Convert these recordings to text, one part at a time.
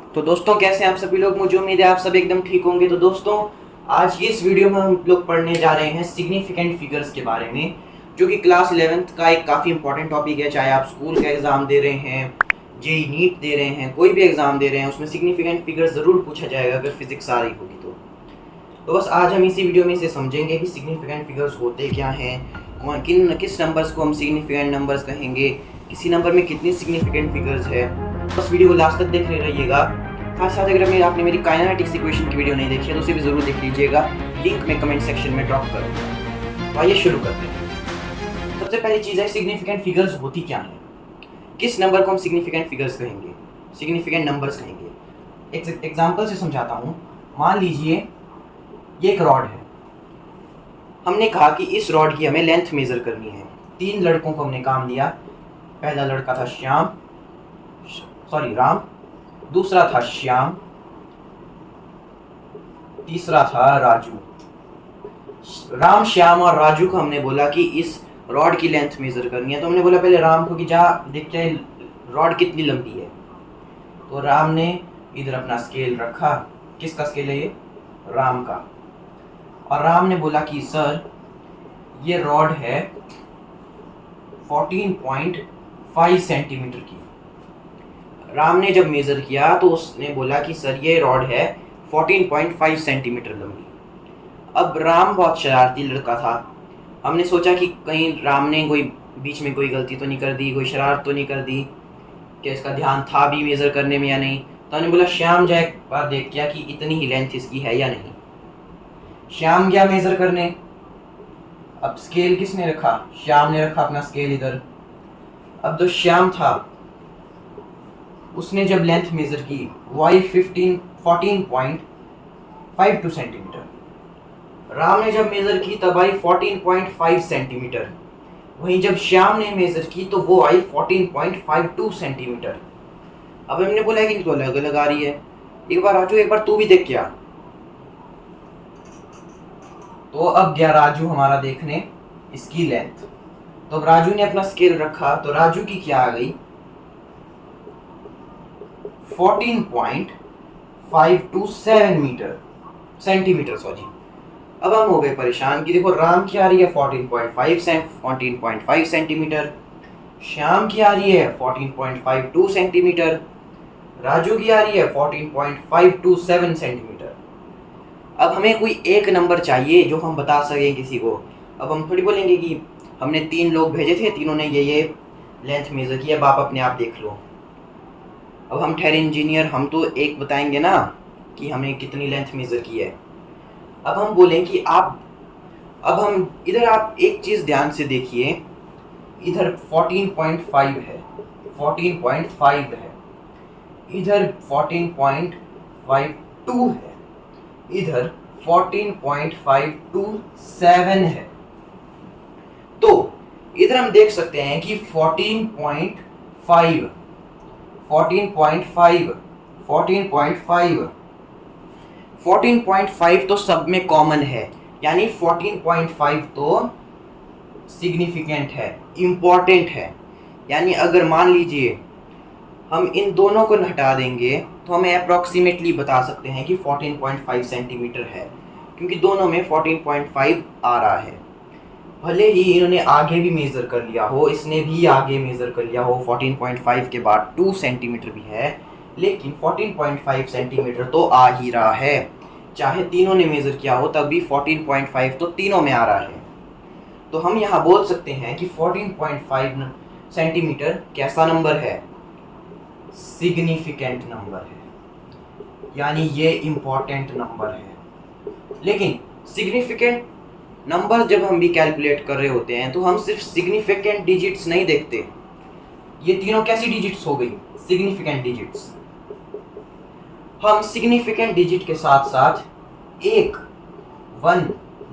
तो दोस्तों कैसे हैं आप सभी लोग। मुझे उम्मीद है आप सब एकदम ठीक होंगे। तो दोस्तों आज की इस वीडियो में हम लोग पढ़ने जा रहे हैं सिग्निफिकेंट फिगर्स के बारे में, जो कि क्लास 11th का एक काफ़ी इंपॉर्टेंट टॉपिक है। चाहे आप स्कूल का एग्ज़ाम दे रहे हैं, जेई नीट दे रहे हैं, कोई भी एग्ज़ाम दे रहे हैं, उसमें सिग्निफिकेंट फिगर्स ज़रूर पूछा जाएगा अगर फिजिक्स आ रही होगी तो बस आज हम इसी वीडियो में इसे समझेंगे कि सिग्निफिकेंट फिगर्स होते क्या हैं, किस नंबर्स को हम सिग्निफिकेंट नंबर्स कहेंगे, किसी नंबर में कितनी सिग्निफिकेंट फिगर्स है। बस वीडियो को लास्ट तक देख रहिएगा। साथ साथ अगर आपने मेरी काइनेटिक्स इक्वेशन की वीडियो नहीं देखी है तो उसे भी ज़रूर देख लीजिएगा, लिंक मैं कमेंट सेक्शन में ड्रॉप कर दूँगा। तो आइए शुरू करते हैं। सबसे पहली चीज़ है सिग्निफिकेंट फिगर्स होती क्या हैं। किस नंबर को हम सिग्निफिकेंट फिगर्स कहेंगे, सिग्निफिकेंट नंबर्स कहेंगे। एक एग्जाम्पल से समझाता हूँ। मान लीजिए ये एक रॉड है। हमने कहा कि इस रॉड की हमें लेंथ मेज़र करनी है। 3 लड़कों को हमने काम दिया। पहला लड़का था राम, दूसरा था श्याम, तीसरा था राजू। राम, श्याम और राजू को हमने बोला कि इस रॉड की लेंथ मेज़र करनी है। तो हमने बोला पहले राम को कि जा देख के रॉड कितनी लंबी है। तो राम ने इधर अपना स्केल रखा। किसका स्केल है ये? राम का। और राम ने बोला कि सर ये रॉड है 14.5 सेंटीमीटर की। राम ने जब मेज़र किया तो उसने बोला कि सर ये रॉड है 14.5 सेंटीमीटर लंबी। अब राम बहुत शरारती लड़का था। हमने सोचा कि कहीं राम ने कोई बीच में कोई गलती तो नहीं कर दी, कोई शरारत तो नहीं कर दी, कि इसका ध्यान था भी मेज़र करने में या नहीं। तो हमने बोला श्याम जा एक बार देख क्या कि इतनी ही लेंथ इसकी है या नहीं। श्याम गया मेज़र करने। अब स्केल किसने रखा? श्याम ने रखा अपना स्केल इधर। अब जो श्याम था उसने जब लेंथ मेज़र की वो आई 14.52 सेंटीमीटर। राम ने जब मेज़र की तब आई 14.5 सेंटीमीटर। वहीं जब श्याम ने मेज़र की तो वो आई 14.52 सेंटीमीटर। अब हमने बोला कि तो अलग अलग आ रही है। एक बार राजू, एक बार तू भी देख क्या। तो अब गया राजू हमारा देखने इसकी लेंथ। तो अब राजू ने अपना स्केल रखा तो राजू की क्या आ गई? 14.527 सेंटीमीटर सॉरी। अब हम हो गए परेशान कि देखो राम की आ रही है 14.5 सेंटीमीटर, श्याम की आ रही है 14.52 सेंटीमीटर, राजू की आ रही है 14.527 सेंटीमीटर। अब हमें कोई एक नंबर चाहिए जो हम बता सकें किसी को। अब हम थोड़ी बोलेंगे कि हमने 3 लोग भेजे थे, तीनों ने ये लेंथ मेज़र किया, अब आप अपने आप देख लो। अब हम ठहरे इंजीनियर, हम तो एक बताएंगे ना कि हमें कितनी लेंथ मेज़र की है। अब हम बोलें कि आप इधर आप एक चीज़ ध्यान से देखिए, इधर 14.5 है, 14.5 है, इधर 14.52 है, इधर 14.527 है। तो इधर हम देख सकते हैं कि 14.5 तो सब में कॉमन है, यानी 14.5 तो सिग्निफिकेंट है, इम्पॉर्टेंट है। यानी अगर मान लीजिए हम इन दोनों को हटा देंगे तो हमें अप्रॉक्सीमेटली बता सकते हैं कि 14.5 सेंटीमीटर है, क्योंकि दोनों में 14.5 आ रहा है। भले ही इन्होंने आगे भी मेज़र कर लिया हो, इसने भी आगे मेज़र कर लिया हो, 14.5 के बाद 2 सेंटीमीटर भी है, लेकिन 14.5 सेंटीमीटर तो आ ही रहा है। चाहे तीनों ने मेज़र किया हो तब भी 14.5 तो तीनों में आ रहा है। तो हम यहाँ बोल सकते हैं कि 14.5 सेंटीमीटर कैसा नंबर है? सिग्निफिकेंट नंबर है, यानी ये इम्पॉर्टेंट नंबर है। लेकिन सिग्निफिकेंट नंबर जब हम भी कैलकुलेट कर रहे होते हैं तो हम सिर्फ सिग्निफिकेंट डिजिट्स नहीं देखते। ये तीनों कैसी डिजिट्स हो गई? Significant digits. हम सिग्निफिकेंट डिजिट के साथ साथ एक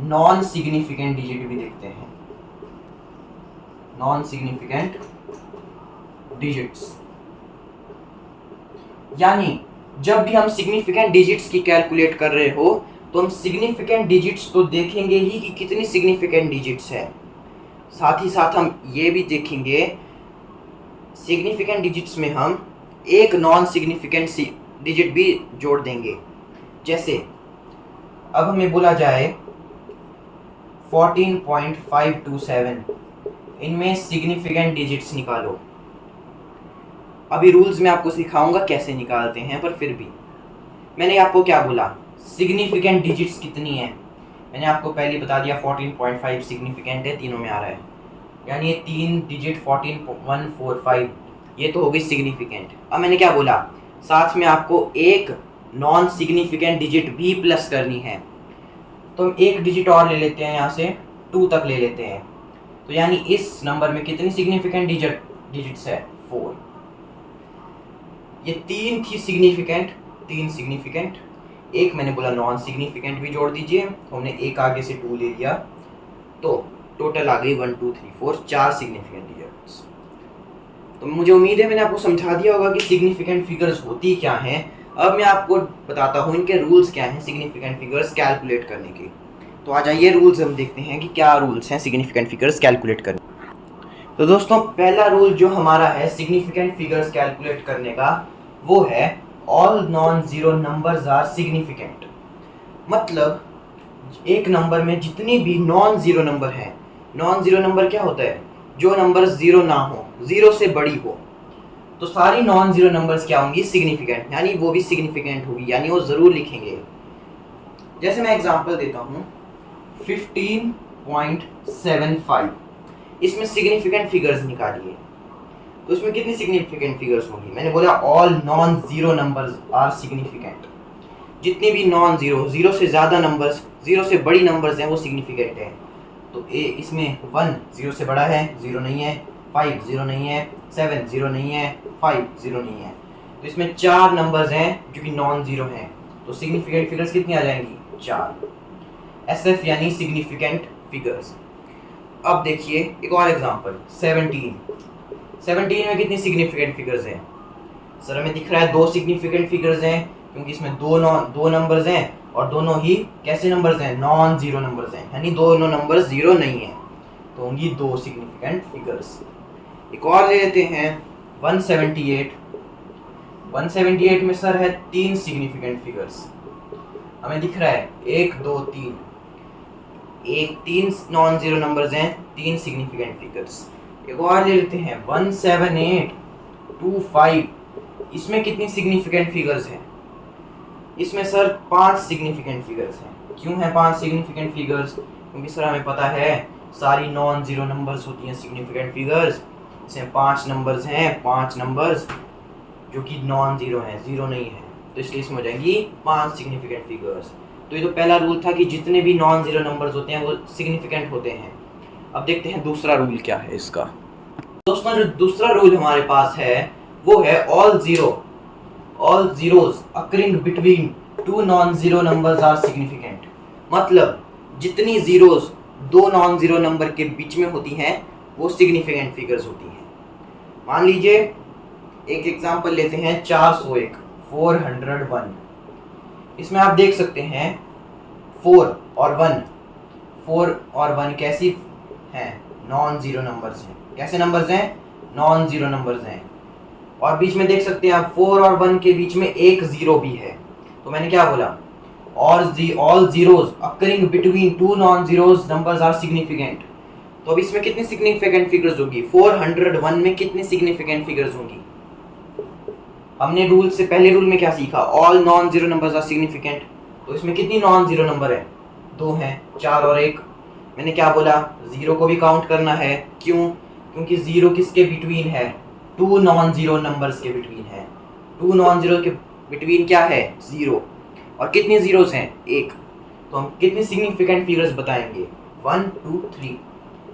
नॉन सिग्निफिकेंट डिजिट भी देखते हैं। नॉन सिग्निफिकेंट डिजिट्स, यानी जब भी हम सिग्निफिकेंट डिजिट्स की कैलकुलेट कर रहे हो तो हम सिग्निफिकेंट डिजिट्स तो देखेंगे ही कि कितनी सिग्निफिकेंट डिजिट्स है, साथ ही साथ हम ये भी देखेंगे सिग्निफिकेंट डिजिट्स में हम एक नॉन सिग्निफिकेंट डिजिट भी जोड़ देंगे। जैसे अब हमें बोला जाए 14.527, इनमें सिग्निफिकेंट डिजिट्स निकालो। अभी रूल्स में आपको सिखाऊंगा कैसे निकालते हैं, पर फिर भी मैंने आपको क्या बोला, सिग्निफिकेंट डिजिट्स कितनी है। मैंने आपको पहले बता दिया 14.5 सिग्निफिकेंट है, तीनों में आ रहा है, यानी ये 3 डिजिट 14.145 ये तो हो गई सिग्निफिकेंट। अब मैंने क्या बोला, साथ में आपको एक नॉन सिग्निफिकेंट डिजिट भी प्लस करनी है। तो हम एक डिजिट और ले लेते हैं, यहाँ से 2 तक ले लेते हैं। तो यानी इस नंबर में कितनी सिग्निफिकेंट डिजिट्स है, 4। ये 3 थी सिग्निफिकेंट, 3 सिग्निफिकेंट, एक मैंने बोला नॉन सिग्निफिकेंट भी जोड़ दीजिए, तो हमने एक आगे से 2 ले लिया, तो टोटल आ गई 1 2 3 4 4 सिग्निफिकेंट डिजिट्स। तो मुझे उम्मीद है मैंने आपको समझा दिया होगा कि सिग्निफिकेंट फिगर्स होती क्या हैं। अब मैं आपको बताता हूँ इनके रूल्स क्या हैं सिग्निफिकेंट फिगर्स कैलकुलेट करने के। तो आ जाइए रूल्स हम देखते हैं कि क्या रूल्स हैं सिग्निफिकेंट फिगर्स कैलकुलेट करने। तो दोस्तों पहला रूल जो हमारा है सिग्निफिकेंट फिगर्स कैलकुलेट करने का, वो है all non zero numbers are significant. मतलब एक नंबर में जितनी भी नॉन जीरो नंबर हैं, नॉन जीरो नंबर क्या होता है, जो नंबर जीरो ना हो, जीरो से बड़ी हो, तो सारी नॉन जीरो नंबर्स क्या होंगी, सिग्निफिकेंट, यानी वो भी सिग्निफिकेंट होगी, यानी वो जरूर लिखेंगे। जैसे मैं एग्जांपल देता हूँ 15.75, इसमें सिग्निफिकेंट फिगर्स निकालिए। तो इसमें कितनी सिग्निफिकेंट फिगर्स होंगी, मैंने बोला all non zero numbers are significant. जितनी भी नॉन जीरो, जीरो से ज़्यादा नंबर्स, जीरो से बड़ी नंबर्स हैं वो सिग्निफिकेंट हैं। तो इसमें 1 जीरो से बड़ा है, जीरो नहीं है, 5 जीरो नहीं है, 7 जीरो नहीं है, 5 जीरो नहीं है। तो इसमें 4 नंबर्स हैं जो कि नॉन जीरो हैं, तो सिग्निफिकेंट फिगर्स कितनी आ जाएंगी, 4। SF यानी सिग्निफिकेंट फिगर्स। अब देखिए एक और एग्जांपल 17 में कितनी सिग्निफिकेंट फिगर्स हैं, सर हमें दिख रहा है 2 सिग्निफिकेंट फिगर्स हैं, क्योंकि इसमें दो नंबर्स हैं और दोनों ही कैसे नंबर्स हैं, नॉन जीरो नंबर्स हैं, यानी दोनों नंबर्स जीरो नहीं है, तो होंगी 2 सिग्निफिकेंट फिगर्स। एक और ले लेते हैं 178 में सर है 3 सिग्निफिकेंट फिगर्स, हमें दिख रहा है 1 2 3, 3 नॉन जीरो नंबर्स हैं, 3 सिग्निफिकेंट फिगर्स। एक और ले लेते हैं 17825, इसमें कितनी सिग्निफिकेंट फिगर्स हैं, इसमें सर 5 सिग्निफिकेंट फिगर्स हैं। क्यों है 5 सिग्निफिकेंट फिगर्स, क्योंकि सर हमें पता है सारी नॉन जीरो नंबर्स होती हैं सिग्निफिकेंट फिगर्स। इसमें 5 नंबर्स हैं, 5 नंबर्स जो कि नॉन जीरो हैं, जीरो नहीं है, तो इसलिए इसमें हो जाएंगी 5 सिग्निफिकेंट फिगर्स। तो ये तो पहला रूल था कि जितने भी नॉन जीरो नंबर्स होते हैं वो सिग्निफिकेंट होते हैं। अब देखते हैं दूसरा रूल क्या है इसका। दोस्तों जो दूसरा रूल हमारे पास है वो है all zeros occurring between 2 non zero numbers are significant. मतलब जितनी जीरोज 2 नॉन जीरो नंबर के बीच में होती हैं वो सिग्निफिकेंट फिगर्स होती हैं। मान लीजिए एक एग्जांपल लेते हैं 401, 401। इसमें आप देख सकते हैं 4 और 1 कैसी हैं, नॉन जीरो नंबर्स हैं। कैसे नंबर्स हैं, नॉन जीरो नंबर्स हैं। और बीच में देख सकते हैं आप 4 और 1 के बीच में एक जीरो भी है। तो मैंने क्या बोला, all zeros occurring between 2 non zeros numbers are significant. तो अब इसमें कितनी सिग्निफिकेंट फिगर्स होगी, 401 में कितनी सिग्निफिकेंट फिगर्स होंगी। हमने रूल से पहले रूल में क्या सीखा, all non zero numbers are significant. तो इसमें कितनी नॉन जीरो नंबर है, 2 हैं, 4 और 1। मैंने क्या बोला, जीरो को भी काउंट करना है। क्यों, क्योंकि जीरो किसके बिटवीन है, 2 नॉन जीरो नंबर्स के बिटवीन है। 2 नॉन जीरो के बिटवीन क्या है, जीरो। और कितनी जीरोस हैं, 1। तो हम कितनी सिग्निफिकेंट फिगर्स बताएंगे, 1 2 3।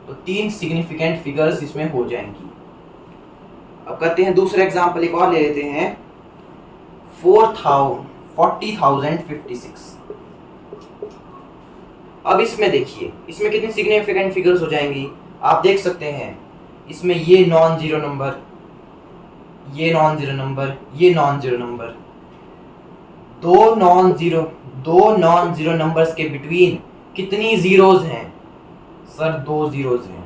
तो 3 सिग्निफिकेंट फिगर्स इसमें हो जाएंगी। अब करते हैं दूसरा एग्जांपल, एक और ले लेते हैं 40,056। अब इसमें देखिए इसमें कितनी सिग्निफिकेंट फिगर्स हो जाएंगी, आप देख सकते हैं इसमें ये नॉन जीरो नंबर, ये नॉन जीरो नंबर, ये नॉन जीरो नंबर, दो नॉन जीरो नंबर्स के बिटवीन कितनी जीरोज हैं, सर 2 जीरोज हैं।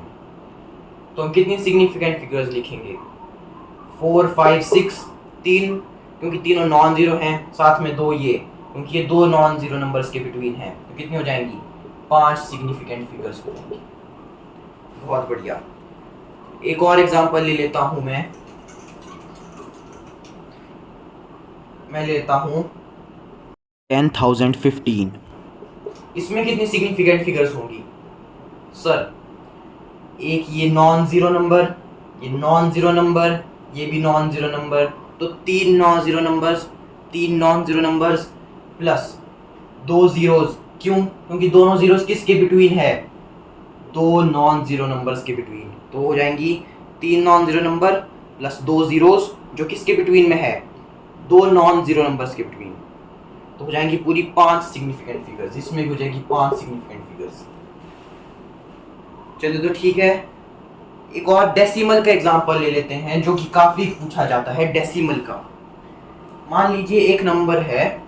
तो हम कितनी सिग्निफिकेंट फिगर्स लिखेंगे, 4 5 6, 3 क्योंकि तीनों नॉन जीरो हैं, साथ में दो ये, क्योंकि ये दो नॉन जीरो नंबर्स के बिटवीन हैं, तो कितनी हो जाएंगी? 5 सिग्निफिकेंट फिगर्स हो जाएंगी। बहुत बढ़िया। एक और एग्जांपल ले लेता हूं मैं लेता हूं 10,015। इसमें कितनी सिग्निफिकेंट फिगर्स होंगी? सर एक ये नॉन जीरो नंबर, ये नॉन जीरो नंबर, ये भी नॉन जीरो नंबर, तो तीन नॉन जीरो नंबर्स प्लस दो जीरोस। क्यों? क्योंकि दोनों जीरोस किसके बिटवीन है? दो नॉन जीरो नंबर्स के बिटवीन। तो हो जाएंगी 3 नॉन जीरो नंबर प्लस दो जीरोस, जो किसके बिटवीन में है? दो नॉन जीरो नंबर्स के बिटवीन। तो हो जाएंगी पूरी 5 सिग्निफिकेंट फिगर्स। इसमें भी हो जाएगी 5 सिग्निफिकेंट फिगर्स। चलिए तो ठीक है। एक और डेसिमल का एग्जांपल ले लेते हैं, जो कि काफी पूछा जाता है डेसिमल का। मान लीजिए एक नंबर है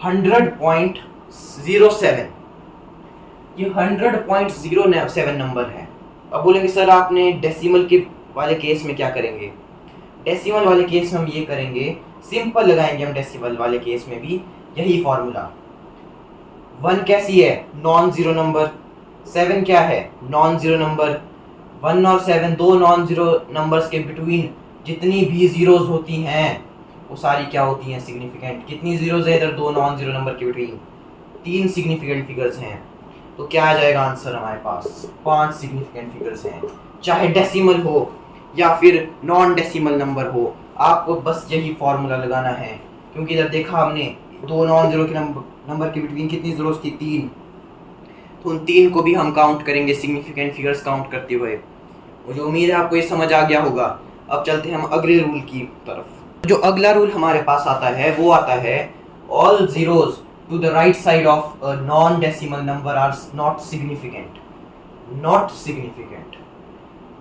100.07। ये 100.07 नंबर है। अब बोलेंगे सर आपने डेसिमल के वाले केस में क्या करेंगे? डेसिमल वाले केस में हम ये करेंगे, सिंपल लगाएंगे हम डेसिमल वाले केस में भी यही फॉर्मूला। 1 कैसी है? Non zero number. 7 क्या है? Non zero number. 1 और 7 दो नॉन जीरो नंबर्स के बिटवीन जितनी भी जीरोस होती हैं वो सारी क्या होती हैं? सिग्निफिकेंट। कितनी जीरोस है इधर? दो नॉन जीरो नंबर के बिटवीन 3 सिग्निफिकेंट फिगर्स हैं। तो क्या आ जाएगा आंसर हमारे पास? 5 सिग्निफिकेंट फिगर्स हैं। चाहे डेसिमल हो या फिर नॉन डेसिमल नंबर हो, आपको बस यही फॉर्मूला लगाना है। क्योंकि इधर देखा हमने दो नॉन जीरो के नंबर के बिटवीन कितनी जीरोस थी? 3। तो उन 3 को भी हम काउंट करेंगे सिग्निफिकेंट फिगर्स काउंट करते हुए। मुझे उम्मीद है आपको ये समझ आ गया होगा। अब चलते हैं हम अगले रूल की तरफ। जो अगला रूल हमारे पास आता है वो आता है all zeros to the right side of a non decimal number are not significant. Not significant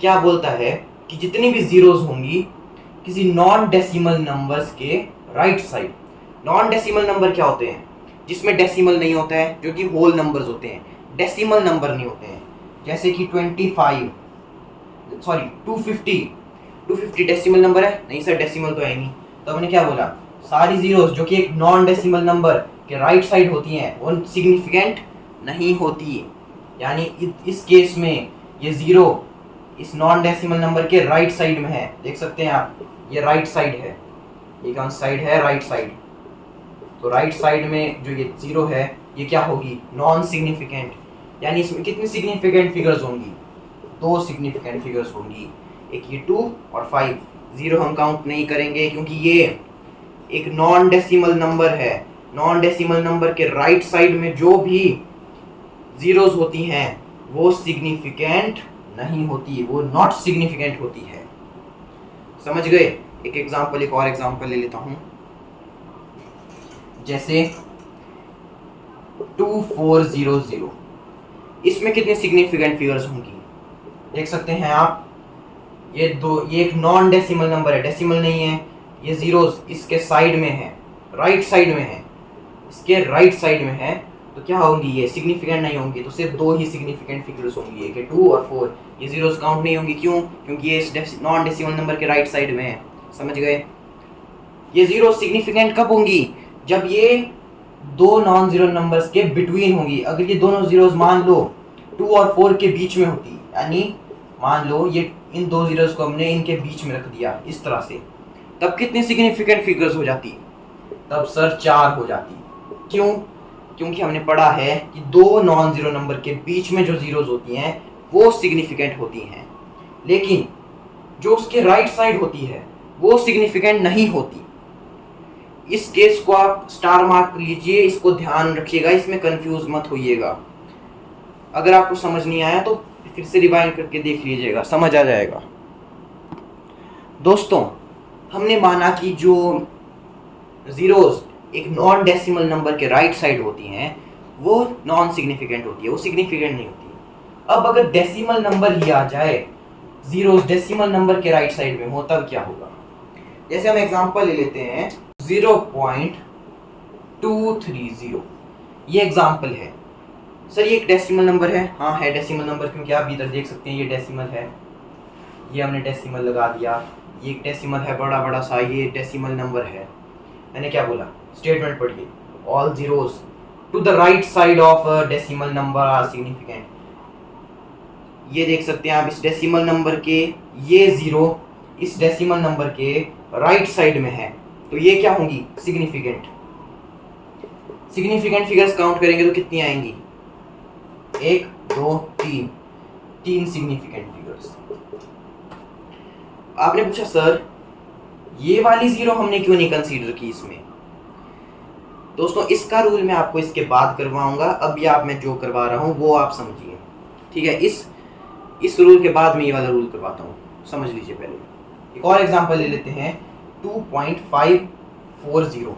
क्या बोलता है? कि जितनी भी जीरोस होंगी किसी नॉन डेसिमल नंबर्स के right side. Non decimal number क्या होते हैं? जिसमें डेसिमल नहीं होता है, जो कि होल नंबर्स होते हैं, डेसिमल नंबर नहीं होते हैं। जैसे कि 250 डेसिमल नंबर है? नहीं सर डेसिमल तो है नहीं। तो हमने क्या बोला? सारी जीरोस जो कि एक नॉन डेसिमल नंबर के राइट साइड होती हैं वो सिग्निफिकेंट नहीं होती। यानी इस केस में ये जीरो इस नॉन डेसिमल नंबर के राइट साइड में है। देख सकते हैं आप, ये राइट साइड है। ये कौन साइड है? Right side. तो राइट साइड में जो ये जीरो है ये क्या होगी? Non significant. यानी इसमें कितनी सिग्निफिकेंट फिगर्स होंगी? 2 सिग्निफिकेंट फिगर्स होंगी। एक ये 2 और 5। जीरो हम काउंट नहीं करेंगे क्योंकि ये एक नॉन डेसिमल नंबर है। नॉन डेसिमल नंबर के राइट साइड में जो भी जीरोस होती हैं वो सिग्निफिकेंट नहीं होती, वो नॉट सिग्निफिकेंट होती है। समझ गए? एक और एग्जांपल ले लेता हूं। जैसे 2400। इसमें कितने सिग्निफिकेंट फिगर्स होंगी? देख सकते हैं आप, ये एक नॉन डेसिमल नंबर है, डेसिमल नहीं है। ये जीरोस इसके साइड में है, राइट साइड में है, इसके राइट साइड में है। तो क्या होंगी? ये सिग्निफिकेंट नहीं होंगी। तो सिर्फ 2 ही सिग्निफिकेंट फिगर्स होंगी, एक 2 और 4। ये जीरोस काउंट नहीं होंगी। क्यों? क्योंकि ये इस नॉन डेसिमल नंबर के राइट साइड में है। समझ गए? ये जीरो सिग्निफिकेंट कब होंगी? जब ये दो नॉन जीरो नंबर्स के बिटवीन होंगी। अगर ये दोनों जीरोस मान लो 2 और 4 के बीच में होती, यानी मान लो ये इन दो जीरोस को हमने इनके बीच में रख दिया इस तरह से, तब कितनी सिग्निफिकेंट फिगर्स हो जाती? तब सर 4 हो जाती। क्यों? क्योंकि हमने पढ़ा है कि दो नॉन जीरो नंबर के बीच में जो जीरोस होती हैं वो सिग्निफिकेंट होती हैं, लेकिन जो उसके राइट साइड होती है वो सिग्निफिकेंट नहीं होती। इस केस को आप स्टार मार्क लीजिए, इसको ध्यान रखिएगा, इसमें कंफ्यूज मत होइएगा। अगर आपको समझ नहीं आया तो फिर से रिवाइंड करके देख लीजिएगा, समझ आ जाएगा। दोस्तों, हमने माना कि जो जीरोस एक नॉन डेसिमल नंबर के राइट साइड होती हैं वो नॉन सिग्निफिकेंट होती है, वो सिग्निफिकेंट नहीं होती। अब अगर डेसिमल नंबर ही आ जाए, जीरोस डेसिमल नंबर के राइट साइड में हो, तब क्या होगा? जैसे हम एग्जांपल ले लेते हैं 0.230। ये एग्जांपल है। सर ये एक डेसिमल नंबर है? हाँ है डेसिमल नंबर, क्योंकि आप इधर देख सकते हैं ये डेसिमल है। ये हमने डेसिमल लगा दिया। ये एक डेसिमल है बड़ा बड़ा सा, ये डेसिमल नंबर है। मैंने क्या बोला, स्टेटमेंट पढ़िए, all zeros to the right side of a decimal number are significant. ये देख सकते हैं आप, इस डेसिमल नंबर के ये जीरो इस डेसिमल नंबर के राइट साइड में है, तो ये क्या होंगी, सिग्निफिकेंट। सिग्निफिकेंट फिगर्स काउंट करेंगे तो कितनी आएंगी, 1 2 3, 3 सिग्निफिकेंट फिगर्स। आपने पूछा सर ये वाली जीरो हमने क्यों नहीं कंसीडर की इसमें। दोस्तों इसका रूल मैं आपको इसके बाद करवाऊंगा, अभी आप मैं जो करवा रहा हूँ वो आप समझिए, ठीक है। इस रूल के बाद मैं ये वाला रूल करवाता हूँ, समझ लीजिए। पहले एक और एग्जांपल ले लेते हैं, 2.540।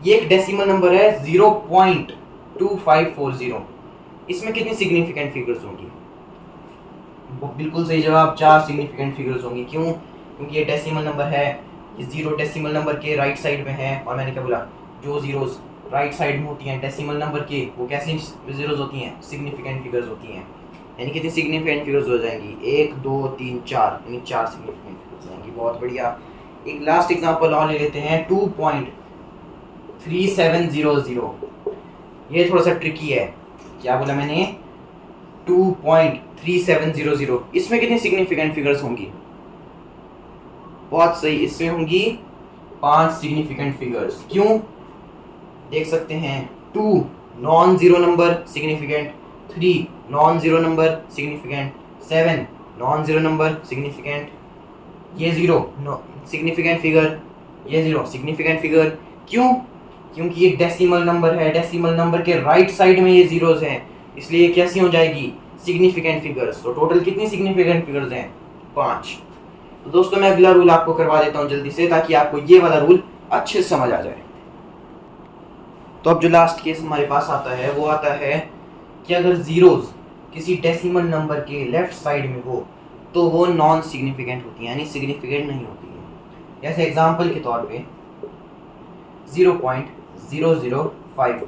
ये एक डेसिमल नंबर है, 0.2540। इसमें कितनी सिग्निफिकेंट फिगर्स होंगी, बिल्कुल सही जवाब, 4 सिग्निफिकेंट फिगर्स होंगी। क्यों, क्योंकि ये डेसिमल नंबर है, ये जीरो डेसिमल नंबर के राइट साइड में है, और मैंने क्या बोला, जो जीरोस राइट साइड में होती हैं डेसिमल नंबर के, वो कैसी जीरोस होती हैं, सिग्निफिकेंट फिगर्स होती हैं। यानी कितनी सिग्निफिकेंट फिगर्स हो जाएंगी, 1 2 3 4, यानी 4 सिग्निफिकेंट फिगर्स हो जाएंगी। बहुत बढ़िया। एक लास्ट एग्जांपल और ले लेते हैं, 2.3700। ये थोड़ा सा ट्रिकी है, क्या बोला मैंने, 2.3700। इसमें कितनी सिग्निफिकेंट फिगर्स होंगी, बहुत सही, इसमें होंगी 5 सिग्निफिकेंट फिगर्स। क्यों, देख सकते हैं, 2 non zero number significant, 3 non zero number significant, 7 non zero number significant, ये 0 सिग्निफिकेंट फिगर, ये 0 सिग्निफिकेंट फिगर। क्यों, क्योंकि ये डेसिमल नंबर है, डेसिमल नंबर के राइट साइड में ये जीरोस हैं, इसलिए ये कैसी हो जाएगी, सिग्निफिकेंट फिगर्स। तो टोटल कितनी सिग्निफिकेंट फिगर्स हैं, 5। तो दोस्तों मैं अगला रूल आपको करवा देता हूँ जल्दी से, ताकि आपको ये वाला रूल अच्छे से समझ आ जाए। तो अब जो लास्ट केस हमारे पास आता है वो आता है कि अगर जीरोस किसी डेसिमल नंबर के लेफ्ट साइड में हो तो वो नॉन सिग्निफिकेंट होती है, यानी सिग्निफिकेंट नहीं होती है। जैसे एग्जांपल के तौर पे 0.0052,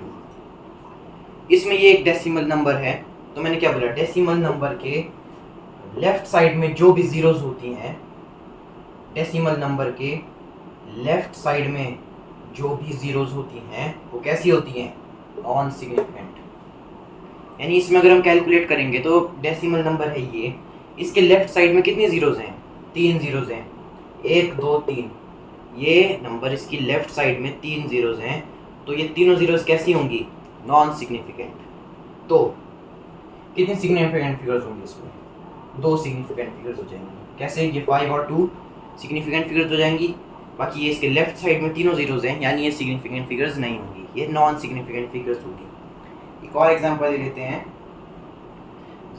इसमें ये एक डेसिमल नंबर है, तो मैंने क्या बोला, डेसिमल नंबर के लेफ्ट साइड में जो भी जीरोस होती हैं, डेसिमल नंबर के लेफ्ट साइड में जो भी जीरोस होती हैं वो कैसी होती हैं, नॉन सिग्निफिकेंट। यानी इसमें अगर हम कैलकुलेट करेंगे तो डेसिमल नंबर है ये, इसके लेफ्ट साइड में कितनी जीरोस हैं, 3 जीरोस हैं, 1 2 3। ये नंबर इसकी लेफ्ट साइड में 3 जीरोस हैं, तो ये तीनों जीरोस कैसी होंगी, नॉन सिग्निफिकेंट। तो कितनी सिग्निफिकेंट फिगर्स होंगी इसमें, 2 सिग्निफिकेंट फिगर्स हो जाएंगी। कैसे, ये 5 और 2 सिग्निफिकेंट फिगर्स हो जाएंगी, बाकी ये इसके लेफ्ट साइड में तीनों जीरोस हैं, यानी ये सिग्निफिकेंट फिगर्स नहीं होंगी, ये नॉन सिग्निफिकेंट फिगर्स होगी। एक और एग्जांपल ले लेते हैं,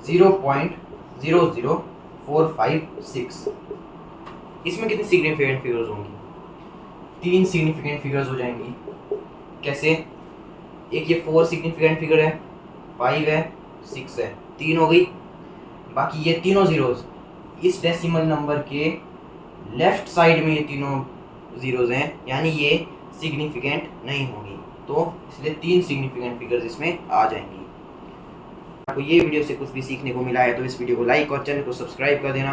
0.00456। इसमें कितनी सिग्निफिकेंट फिगर्स होंगी, 3 सिग्निफिकेंट फिगर्स हो जाएंगी। कैसे, एक ये 4 सिग्निफिकेंट फिगर है, 5 है, 6 है, 3 हो गई। बाकी ये तीनों जीरोस इस डेसिमल नंबर के लेफ्ट साइड में ये तीनों जीरोस हैं, यानी ये सिग्निफिकेंट नहीं होंगी, तो इसलिए 3 सिग्निफिकेंट फिगर्स इसमें आ जाएंगी। आपको ये वीडियो से कुछ भी सीखने को मिला है तो इस वीडियो को लाइक और चैनल को सब्सक्राइब कर देना।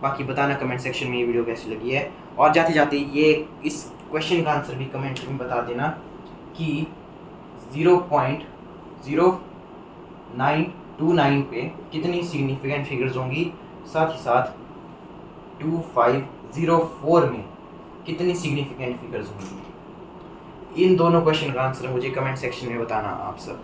बाकी बताना कमेंट सेक्शन में ये वीडियो कैसी लगी है, और जाते जाते ये इस क्वेश्चन का आंसर भी कमेंट में बता देना कि 0.0929 पे कितनी सिग्निफिकेंट फिगर्स होंगी, साथ ही साथ 2504 में कितनी सिग्निफिकेंट फिगर्स होंगी। इन दोनों क्वेश्चन का आंसर मुझे कमेंट सेक्शन में बताना आप सब।